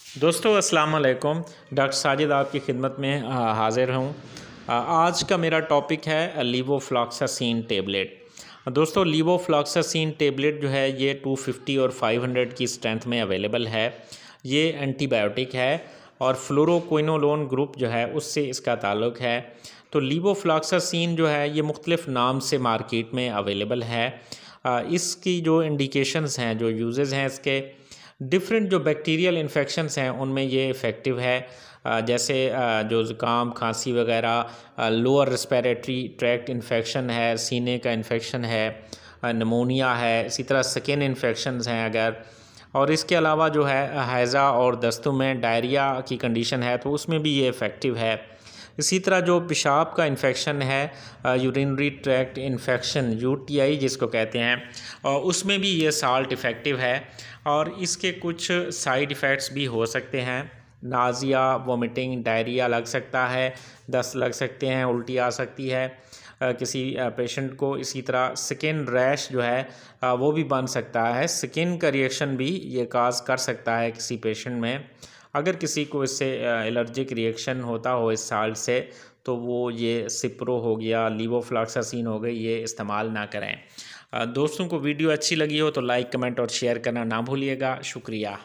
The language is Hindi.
दोस्तों अस्सलाम वालेकुम। डॉक्टर साजिद आपकी खिदमत में हाज़िर हूँ। आज का मेरा टॉपिक है लीवोफ्लॉक्सासिन टेबलेट। दोस्तों लीवोफ्लॉक्सासिन टेबलेट जो है ये 250 और 500 की स्ट्रेंथ में अवेलेबल है। ये एंटीबायोटिक है और फ्लोरोक्विनोलोन ग्रुप जो है उससे इसका ताल्लुक़ है। तो लीवोफ्लॉक्सासिन जो है ये मुख्तलिफ़ नाम से मार्केट में अवेलेबल है। इसकी जो इंडिकेशंस हैं, जो यूजेस हैं इसके, डिफरेंट जो बैक्टीरियल इन्फेक्शंस हैं उनमें ये इफ़ेक्टिव है। जैसे जो ज़ुकाम खांसी वगैरह, लोअर रेस्पिरेटरी ट्रैक्ट इन्फेक्शन है, सीने का इन्फेक्शन है, निमोनिया है, इसी तरह स्किन इन्फेक्शंस हैं अगर, और इसके अलावा जो है हैज़ा और दस्तों में डायरिया की कंडीशन है तो उसमें भी ये इफ़ेक्टिव है। इसी तरह जो पेशाब का इन्फेक्शन है, यूरिनरी ट्रैक्ट इन्फेक्शन यूटीआई जिसको कहते हैं, उसमें भी ये साल्ट इफ़ेक्टिव है। और इसके कुछ साइड इफ़ेक्ट्स भी हो सकते हैं। नाज़िया, वोमिटिंग, डायरिया लग सकता है, दस्त लग सकते हैं, उल्टी आ सकती है किसी पेशेंट को। इसी तरह स्किन रैश जो है वो भी बन सकता है। स्किन का रिएक्शन भी ये काज कर सकता है किसी पेशेंट में। अगर किसी को इससे एलर्जिक रिएक्शन होता हो इस साल्ट से, तो वो ये सिप्रो हो गया, लीवोफ्लॉक्सासिन हो गई, ये इस्तेमाल ना करें। दोस्तों को वीडियो अच्छी लगी हो तो लाइक, कमेंट और शेयर करना ना भूलिएगा। शुक्रिया।